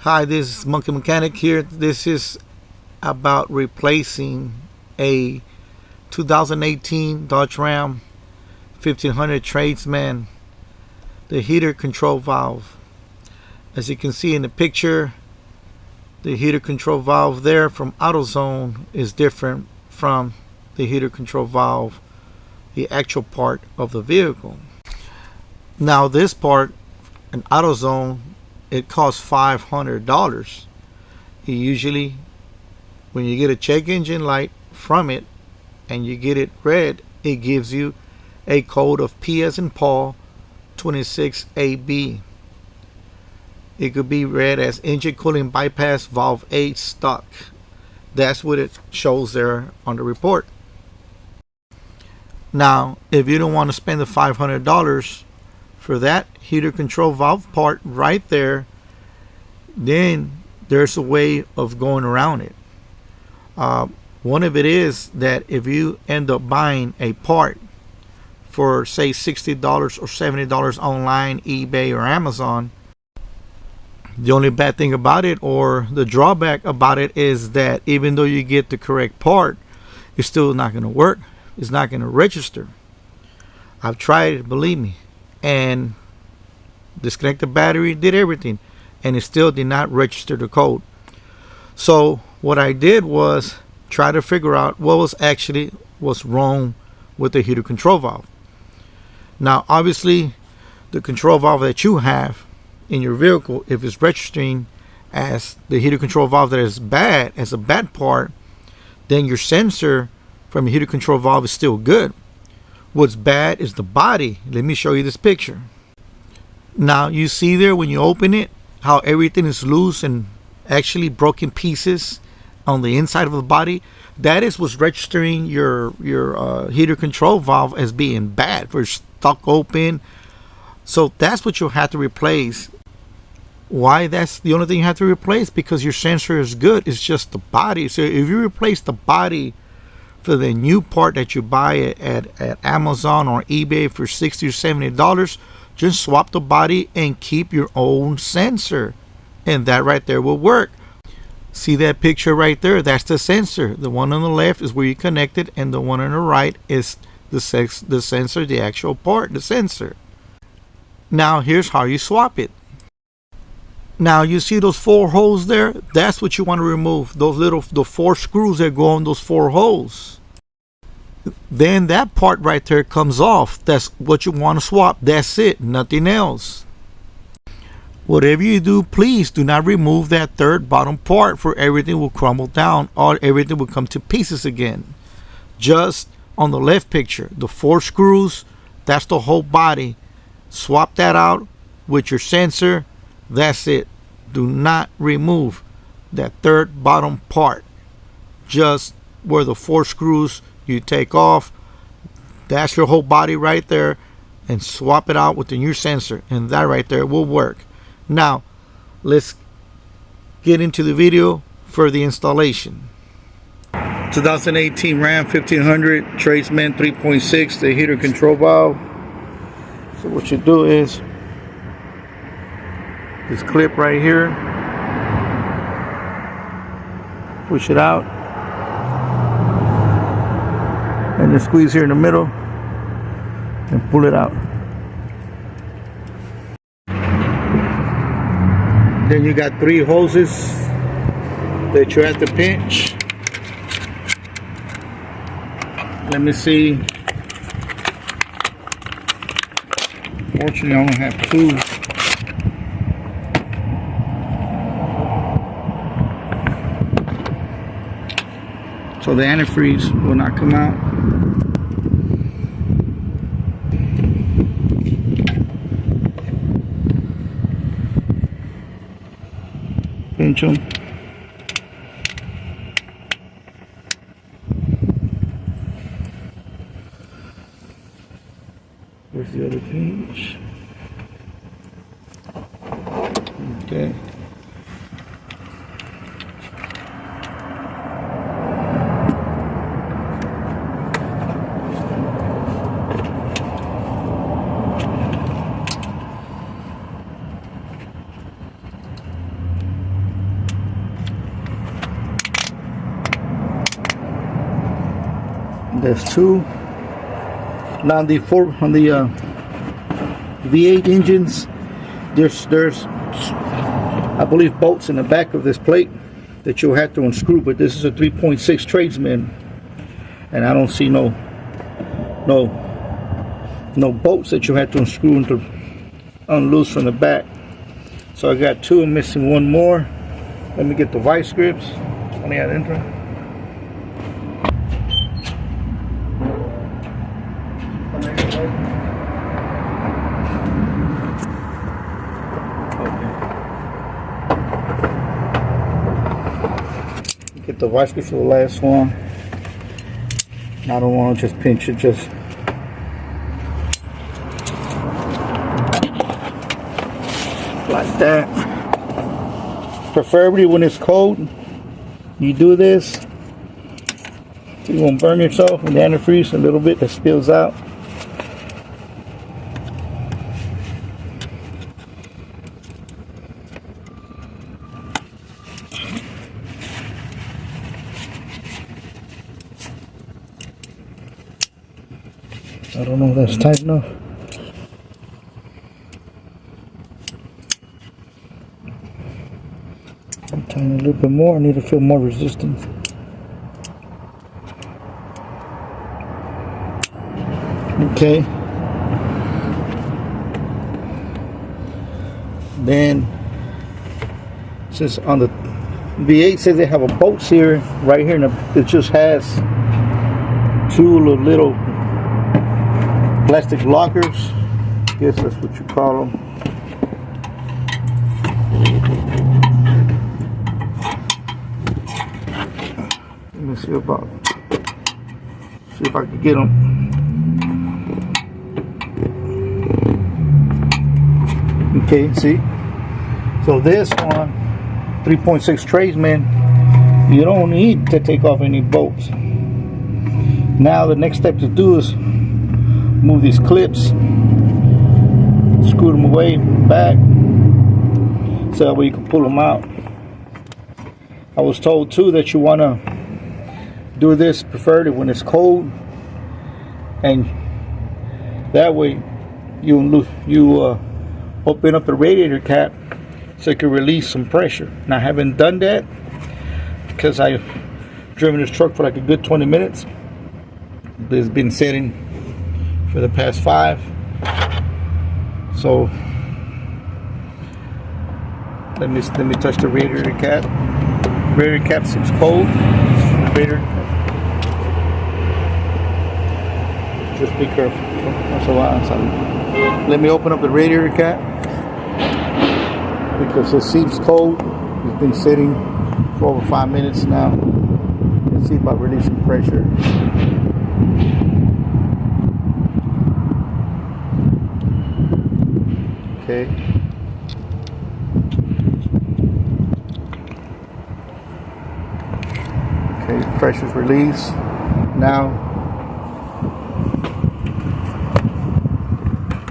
Hi, this is Monkey Mechanic here. This is about replacing a 2018 Dodge Ram 1500 Tradesman, the heater control valve. As you can see in the picture, the heater control valve there from AutoZone is different from the heater control valve, the actual part of the vehicle. Now this part in AutoZone, it costs $500. Usually when you get a check engine light from it and you get it red, it gives you a code of P as in Paul 26AB. It could be read as engine cooling bypass valve 8 stuck. That's what it shows there on the report. Now if you don't want to spend the $500 for that heater control valve part right there, then there's a way of going around it. One of it is that if you end up buying a part for say $60 or $70 online, eBay or Amazon, the only bad thing about it, or the drawback about it, is that even though you get the correct part, it's still not going to work. It's not going to register. I've tried it, believe me, and disconnect the battery, did everything, and it still did not register the code. So what I did was try to figure out what was wrong with the heater control valve. Now obviously the control valve that you have in your vehicle, if it's registering as the heater control valve that is bad, as a bad part, then your sensor from the heater control valve is still good. What's bad is the body. Let me show you this picture. Now you see there when you open it how everything is loose and actually broken pieces on the inside of the body. That is what's registering your heater control valve as being bad, for stuck open. So that's what you'll have to replace. Why that's the only thing you have to replace? Because your sensor is good. It's just the body. So if you replace the body for the new part that you buy at Amazon or eBay for $60 or $70, just swap the body and keep your own sensor, and that right there will work. See that picture right there? That's the sensor. The one on the left is where you connect it, and the one on the right is the sensor, the actual part, the sensor. Now here's how you swap it. Now you see those 4 holes there? That's what you want to remove. The 4 screws that go on those 4 holes. Then that part right there comes off. That's what you want to swap. That's it, nothing else. Whatever you do, please do not remove that third bottom part, for everything will crumble down, or everything will come to pieces again. Just on the left picture, the 4 screws, that's the whole body. Swap that out with your sensor. That's it. Do not remove that third bottom part. Just where the 4 screws you take off, that's your whole body right there, and swap it out with the new sensor, and that right there will work. Now let's get into the video for the installation. 2018 Ram 1500 Tradesman 3.6, the heater control valve. So what you do is this clip right here, push it out, and then squeeze here in the middle and pull it out. Then you got 3 hoses that you have to pinch. Let me see. Fortunately, I only have 2. So the antifreeze will not come out. Pinch them. Where's the other pinch? Okay. There's two. Now on the V8 engines, there's I believe bolts in the back of this plate that you'll have to unscrew, but this is a 3.6 Tradesman, and I don't see no bolts that you have to unscrew and to unloose from the back. So I got two. I'm missing one more. Let me get the vice grips on the adentro. Okay. Get the vice grips for the last one. I don't want to just pinch it, just like that. Preferably when it's cold, you do this so you won't burn yourself. When the antifreeze, a little bit that spills out. I don't know if that's tight enough. I'm tying a little bit more. I need to feel more resistance. Okay. Then, since on the V8 says they have a bolts here, right here, and it just has two little plastic lockers. I guess that's what you call them. Let me see if I can get them. Okay, see? So this one, 3.6 Tradesman, you don't need to take off any bolts. Now the next step to do is move these clips, screw them away back, so that way you can pull them out. I was told too that you want to do this preferably when it's cold, and that way you open up the radiator cap so it can release some pressure. Now I haven't done that because I've driven this truck for like a good 20 minutes. It's been sitting for the past 5. So let me touch the radiator cap. Radiator cap seems cold. Radiator. Just be careful. That's a lot. Let me open up the radiator cap because it seems cold. It's been sitting for over 5 minutes now. Let's see about releasing pressure. Okay. Okay, pressure's released. Now,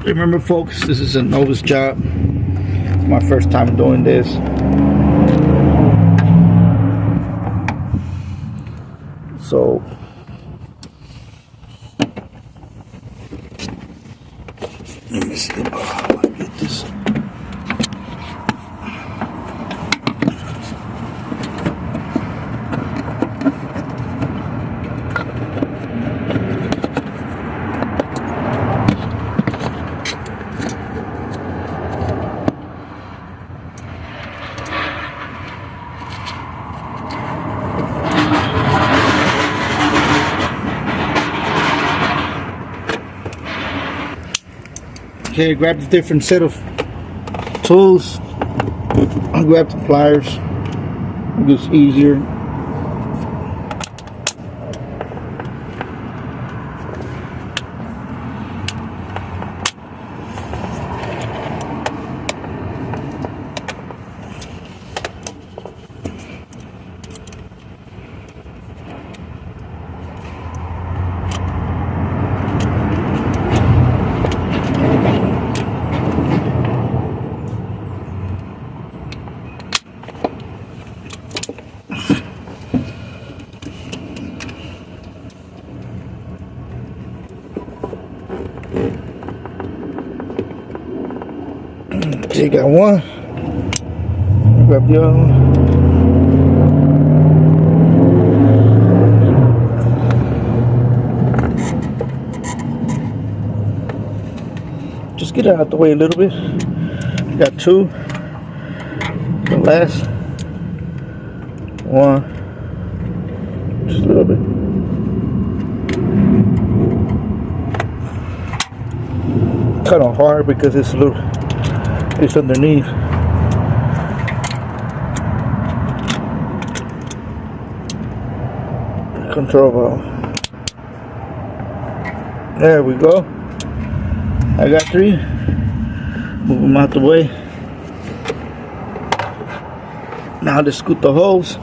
remember folks, this is a novice job. It's my first time doing this. So, let me see how I get this. Okay, grab the different set of tools. I'll grab the pliers. It's easier. Okay, got one. Grab the other one. Just get it out the way a little bit. Got two. The last one. Just a little bit. Kind of hard because it's underneath. Control valve. There we go. I got three. Move them out the way. Now just scoot the hose.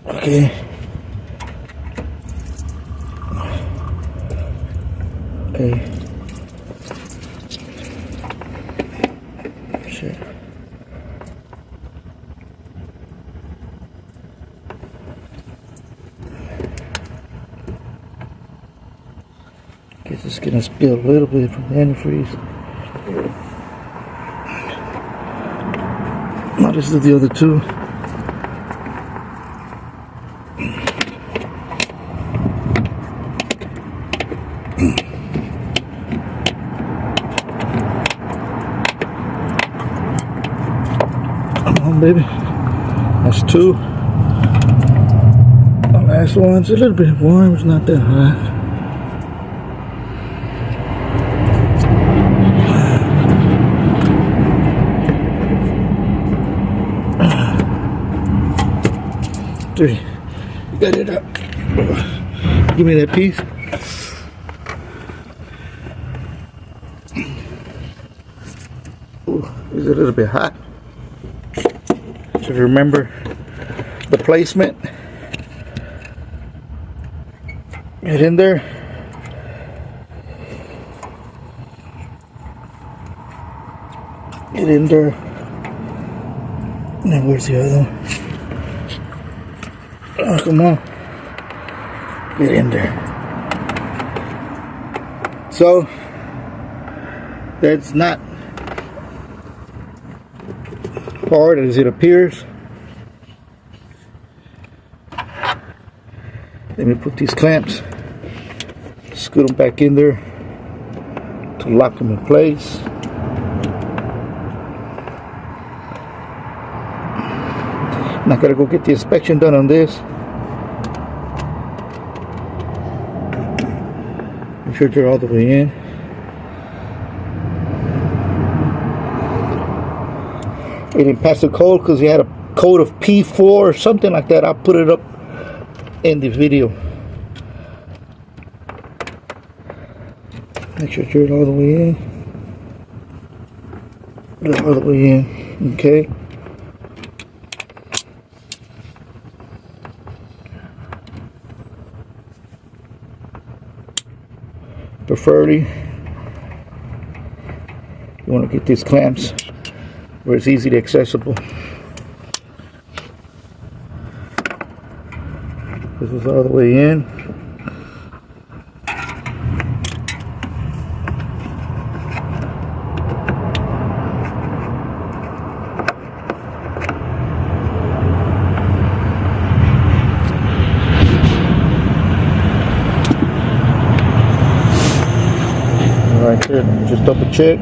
Okay. Okay. Shit. Guess it's gonna spill a little bit from the antifreeze. Now this is the other two. Baby, that's two. The last one's a little bit warm, it's not that hot. Three, got it up. Give me that piece. Ooh, it's a little bit hot. So remember the placement. Get in there. Get in there. Now where's the other one? Oh, come on. Get in there. So that's not hard as it appears. Let me put these clamps, scoot them back in there to lock them in place. Now I gotta go get the inspection done on this. Make sure they're all the way in. It didn't pass the code because he had a code of P4 or something like that. I'll put it up in the video. Make sure you're all the way in. All the way in. Okay. Preferably, you want to get these clamps where it's easily accessible. This is all the way in. Right there, just double check.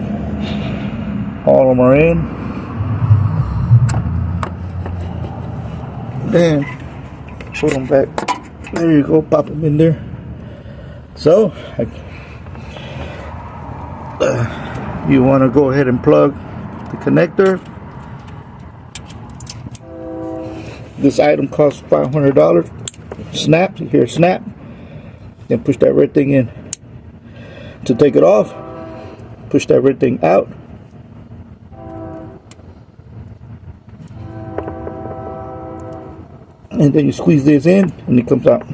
All of them are in. Then put them back. There you go, pop them in there. So you want to go ahead and plug the connector. This item costs $500. Snap, here, snap. Then push that red thing in. To take it off, push that red thing out. And then you squeeze this in and it comes out.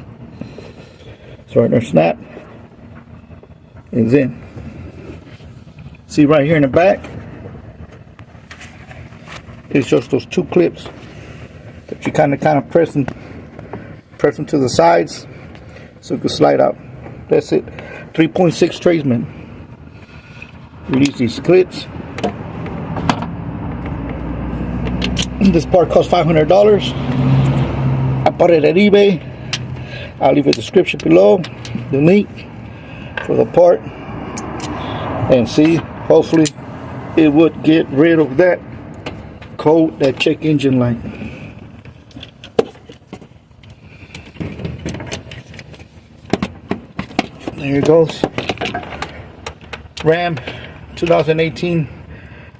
So right there, snap. It's in. See right here in the back, It's just those two clips that you kind of press them to the sides so it can slide out. That's it. 3.6 Tradesman. Release these clips. This part cost $500. I bought it at eBay. I'll leave a description below, the link for the part, and see, hopefully it would get rid of that code, that check engine light. There it goes. Ram 2018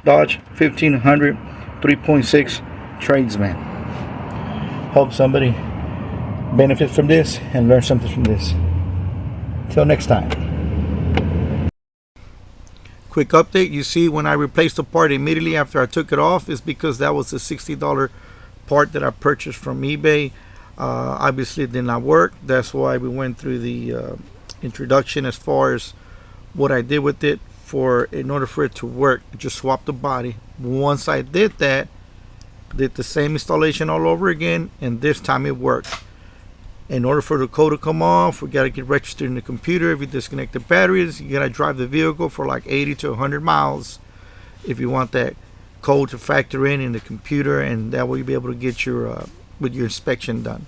Dodge 1500 3.6 Tradesman. Hope somebody benefits from this and learn something from this. Till next time. Quick update. You see, when I replaced the part immediately after I took it off, is because that was a $60 part that I purchased from eBay. Obviously it did not work. That's why we went through the introduction as far as what I did with it. In order for it to work, just swap the body. Once I did that, did the same installation all over again, and this time it worked. In order for the code to come off, we got to get registered in the computer. If you disconnect the batteries, you got to drive the vehicle for like 80 to 100 miles if you want that code to factor in the computer, and that way you'll be able to get your with your inspection done.